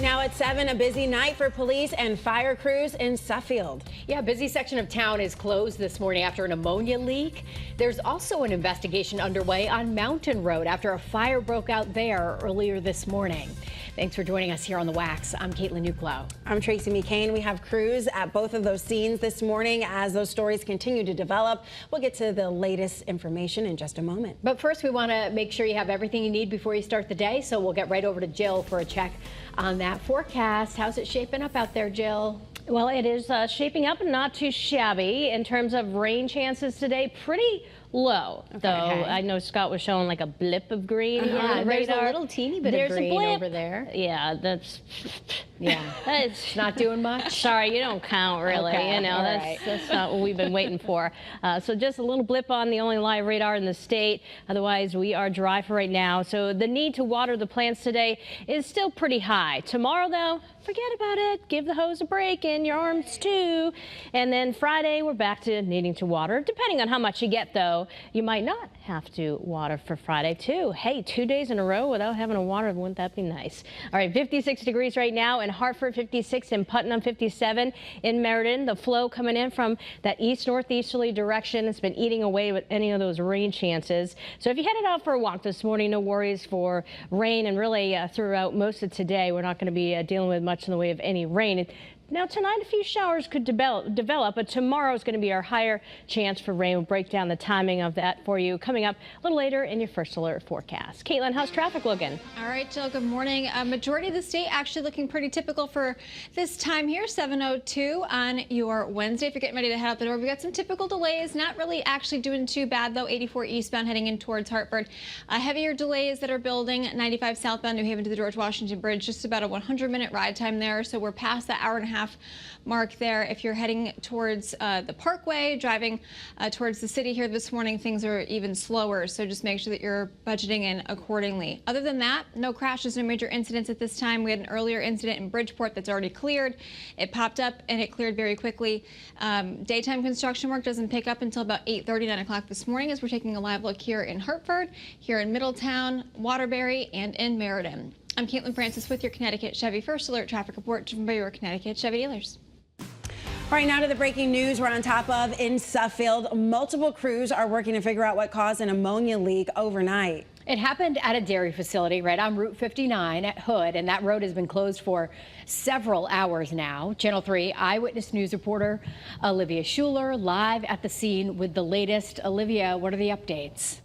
Now at 7, a busy night for police and fire crews in Suffield. Yeah, a busy section of town is closed this morning after an ammonia leak. There's also an investigation underway on Mountain Road after a fire broke out there earlier this morning. Thanks for joining us here on The Wax. I'm Caitlin Nuclo. I'm Tracey McCain. We have crews at both of those scenes this morning as those stories continue to develop. We'll get to the latest information in just a moment. But first, we want to make sure you have everything you need before you start the day, so we'll get right over to Jill for a check on that forecast. How's it shaping up out there, Jill? Well, it is shaping up not too shabby in terms of rain chances today. Pretty low, though. I know Scott was showing like a blip of green. Yeah, there's a little teeny bit of green over there. Yeah, that's it's not doing much. Sorry, you don't count really. Okay, you know, that's not what we've been waiting for. So just a little blip on the only live radar in the state. Otherwise, we are dry for right now. So the need to water the plants today is still pretty high. Tomorrow, though, forget about it. Give the hose a break in your arms too. And then Friday, we're back to needing to water. Depending on how much you get, though, you might not have to water for Friday too. Hey, 2 days in a row without having to water, wouldn't that be nice? All right, 56 degrees right now in Hartford, 56 in Putnam, 57 in Meriden. The flow coming in from that east-northeasterly direction has been eating away with any of those rain chances. So if you headed out for a walk this morning, no worries for rain, and really throughout most of today, we're not going to be dealing with much in the way of any rain. Now tonight, a few showers could develop, but tomorrow is going to be our higher chance for rain. We'll break down the timing of that for you coming up a little later in your first alert forecast. Caitlin, how's traffic looking? All right, Jill, good morning. A majority of the state actually looking pretty typical for this time here, 7:02 on your Wednesday. If you're getting ready to head out the door, we've got some typical delays. Not really actually doing too bad, though. 84 eastbound heading in towards Hartford. Heavier delays that are building. 95 southbound New Haven to the George Washington Bridge. Just about a 100-minute ride time there. So we're past the hour-and-a-half mark there. If you're heading towards the Parkway, driving towards the city here this morning, things are even slower. So just make sure that you're budgeting in accordingly. Other than that, no crashes, no major incidents at this time. We had an earlier incident in Bridgeport that's already cleared. It popped up and it cleared very quickly. Daytime construction work doesn't pick up until about 8:30, 9 o'clock this morning as we're taking a live look here in Hartford, here in Middletown, Waterbury, and in Meriden. I'm Caitlin Francis with your Connecticut Chevy First Alert Traffic Report driven by your Connecticut Chevy dealers. All right, now to the breaking news we're on top of in Suffield. Multiple crews are working to figure out what caused an ammonia leak overnight. It happened at a dairy facility right on Route 59 at Hood, and that road has been closed for several hours now. Channel 3 Eyewitness News reporter Olivia Schuler live at the scene with the latest. Olivia, what are the updates?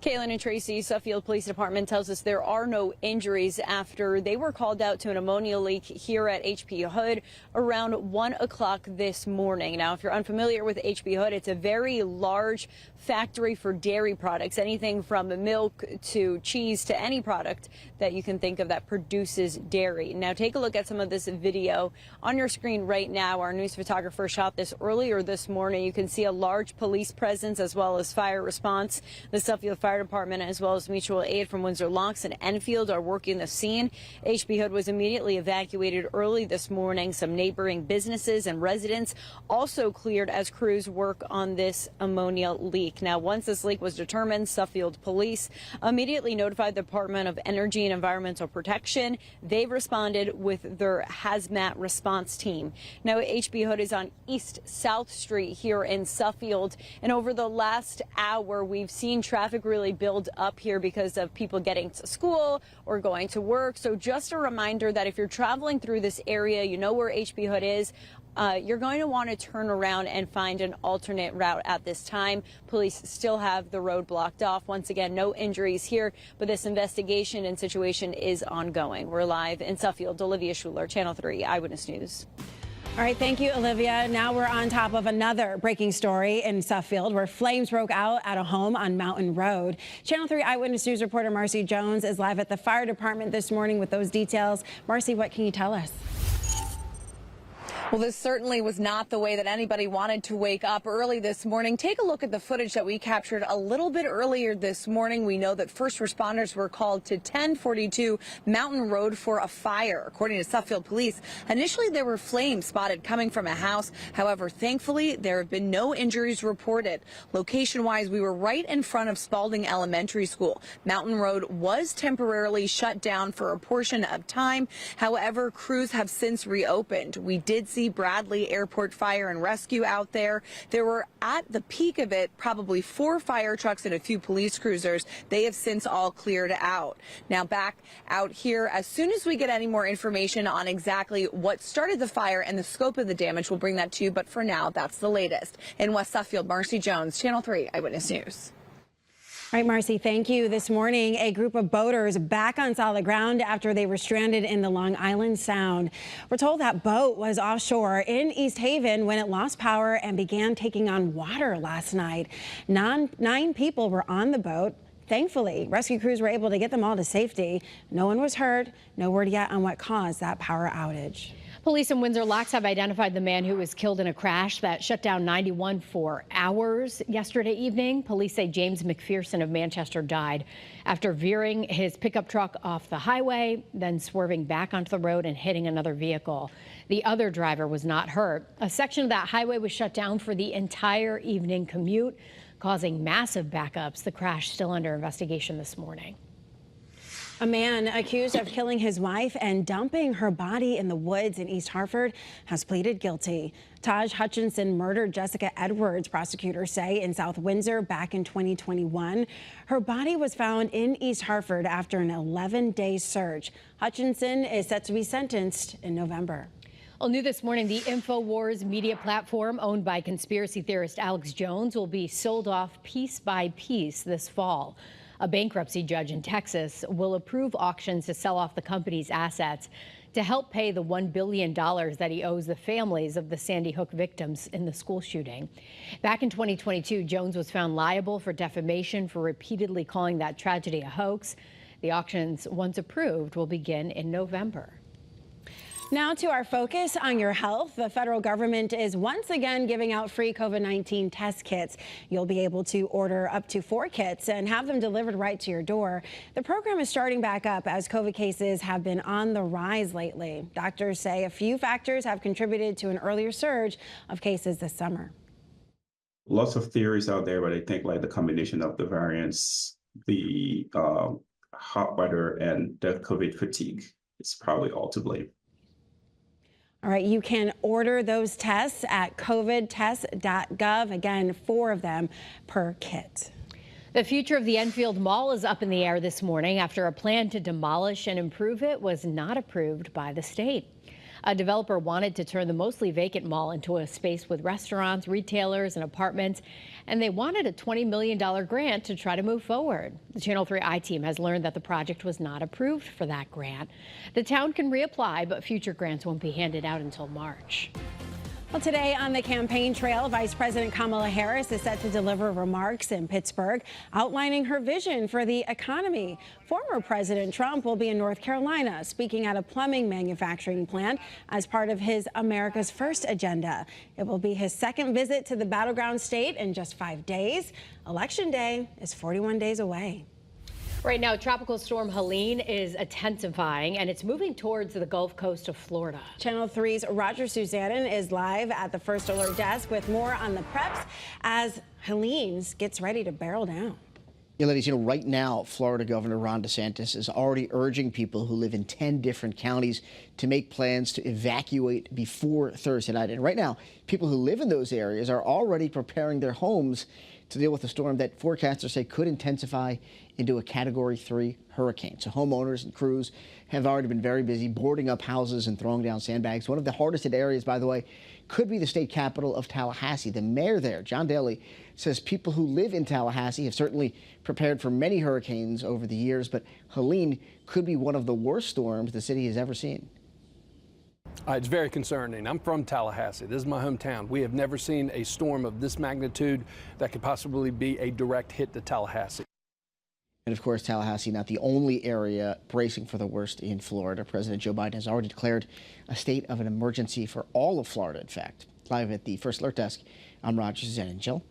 Caitlin and Tracy, Suffield Police Department tells us there are no injuries after they were called out to an ammonia leak here at HP Hood around 1 o'clock this morning. Now, if you're unfamiliar with HP Hood, it's a very large factory for dairy products, anything from milk to cheese to any product that you can think of that produces dairy. Now, take a look at some of this video on your screen right now. Our news photographer shot this earlier this morning. You can see a large police presence as well as fire response. The Suffield Fire Department as well as mutual aid from Windsor Locks and Enfield are working the scene. HP Hood was immediately evacuated early this morning. Some neighboring businesses and residents also cleared as crews work on this ammonia leak. Now, once this leak was determined, Suffield Police immediately notified the Department of Energy and Environmental Protection. They responded with their hazmat response team. Now, HP Hood is on East South Street here in Suffield, and over the last hour, we've seen traffic really build up here because of people getting to school or going to work. So just a reminder that if you're traveling through this area, you know where HP Hood is. You're going to want to turn around and find an alternate route at this time. Police still have the road blocked off. Once again, no injuries here, but this investigation and situation is ongoing. We're live in Suffield. Olivia Schuler, Channel 3 Eyewitness News. All right, thank you, Olivia. Now we're on top of another breaking story in Suffield where flames broke out at a home on Mountain Road. Channel 3 Eyewitness News reporter Marcy Jones is live at the fire department this morning with those details. Marcy, what can you tell us? Well, this certainly was not the way that anybody wanted to wake up early this morning. Take a look at the footage that we captured a little bit earlier this morning. We know that first responders were called to 1042 Mountain Road for a fire. According to Suffield Police, initially there were flames spotted coming from a house. However, thankfully, there have been no injuries reported. Location-wise, we were right in front of Spalding Elementary School. Mountain Road was temporarily shut down for a portion of time. However, crews have since reopened. We did see Bradley Airport Fire and Rescue out there. There were, at the peak of it, probably 4 fire trucks and a few police cruisers. They have since all cleared out. Now back out here, as soon as we get any more information on exactly what started the fire and the scope of the damage, we'll bring that to you. But for now, that's the latest. In West Suffield, Marcy Jones, Channel 3 Eyewitness News. All right, Marcy, thank you. This morning, a group of boaters back on solid ground after they were stranded in the Long Island Sound. We're told that boat was offshore in East Haven when it lost power and began taking on water last night. 9 people were on the boat. Thankfully, rescue crews were able to get them all to safety. No one was hurt. No word yet on what caused that power outage. Police in Windsor Locks have identified the man who was killed in a crash that shut down 91 for hours yesterday evening. Police say James McPherson of Manchester died after veering his pickup truck off the highway, then swerving back onto the road and hitting another vehicle. The other driver was not hurt. A section of that highway was shut down for the entire evening commute, causing massive backups. The crash still under investigation this morning. A man accused of killing his wife and dumping her body in the woods in East Hartford has pleaded guilty. Taj Hutchinson murdered Jessica Edwards, prosecutors say, in South Windsor back in 2021. Her body was found in East Hartford after an 11-day search. Hutchinson is set to be sentenced in November. Well, new this morning, the InfoWars media platform owned by conspiracy theorist Alex Jones will be sold off piece by piece this fall. A bankruptcy judge in Texas will approve auctions to sell off the company's assets to help pay the $1 billion that he owes the families of the Sandy Hook victims in the school shooting. Back in 2022, Jones was found liable for defamation for repeatedly calling that tragedy a hoax. The auctions, once approved, will begin in November. Now to our focus on your health. The federal government is once again giving out free COVID-19 test kits. You'll be able to order up to 4 kits and have them delivered right to your door. The program is starting back up as COVID cases have been on the rise lately. Doctors say a few factors have contributed to an earlier surge of cases this summer. Lots of theories out there, but I think like the combination of the variants, the hot weather, and the COVID fatigue is probably all to blame. All right, you can order those tests at covidtest.gov. Again, 4 of them per kit. The future of the Enfield Mall is up in the air this morning after a plan to demolish and improve it was not approved by the state. A developer wanted to turn the mostly vacant mall into a space with restaurants, retailers, and apartments, and they wanted a $20 million grant to try to move forward. The Channel 3 I-team has learned that the project was not approved for that grant. The town can reapply, but future grants won't be handed out until March. Well, today on the campaign trail, Vice President Kamala Harris is set to deliver remarks in Pittsburgh outlining her vision for the economy. Former President Trump will be in North Carolina speaking at a plumbing manufacturing plant as part of his America's First agenda. It will be his second visit to the battleground state in just 5 days. Election Day is 41 days away. Right now, Tropical Storm Helene is intensifying, and it's moving towards the Gulf Coast of Florida. Channel 3's Roger Susannon is live at the First Alert Desk with more on the preps as Helene gets ready to barrel down. Yeah, ladies, right now, Florida Governor Ron DeSantis is already urging people who live in 10 different counties to make plans to evacuate before Thursday night. And right now, people who live in those areas are already preparing their homes to deal with a storm that forecasters say could intensify into a Category 3 hurricane. So homeowners and crews have already been very busy boarding up houses and throwing down sandbags. One of the hardest hit areas, by the way, could be the state capital of Tallahassee. The mayor there, John Daly, says people who live in Tallahassee have certainly prepared for many hurricanes over the years, but Helene could be one of the worst storms the city has ever seen. It's very concerning. I'm from Tallahassee. This is my hometown. We have never seen a storm of this magnitude that could possibly be a direct hit to Tallahassee. And of course, Tallahassee not the only area bracing for the worst in Florida. President Joe Biden has already declared a state of an emergency for all of Florida, in fact. Live at the First Alert Desk, I'm Roger Suzanne and Jill.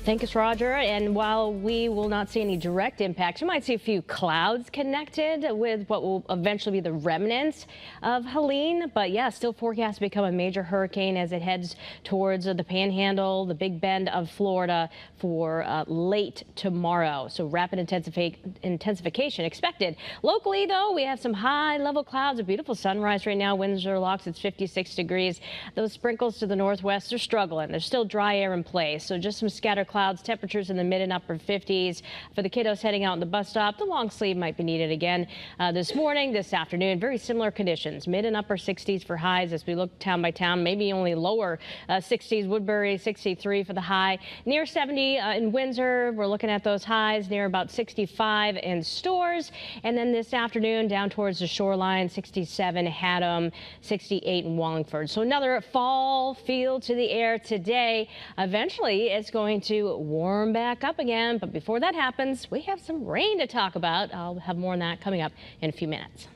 Thank you, Roger. And while we will not see any direct impacts, you might see a few clouds connected with what will eventually be the remnants of Helene. But yeah, still forecast to become a major hurricane as it heads towards the Panhandle, the Big Bend of Florida for late tomorrow. So rapid intensification expected. Locally, though, we have some high level clouds, a beautiful sunrise right now. Windsor locks, it's 56 degrees. Those sprinkles to the northwest are struggling. There's still dry air in place. So just some scattered clouds, temperatures in the mid and upper 50s. For the kiddos heading out on the bus stop, the long sleeve might be needed again this morning, this afternoon. Very similar conditions, mid and upper 60s for highs as we look town by town, maybe only lower 60s. Woodbury 63 for the high, near 70 in Windsor. We're looking at those highs near about 65 in Stores. And then this afternoon down towards the shoreline, 67 Haddam, 68 in Wallingford. So another fall feel to the air today. Eventually it's going to warm back up again. But before that happens, we have some rain to talk about. I'll have more on that coming up in a few minutes.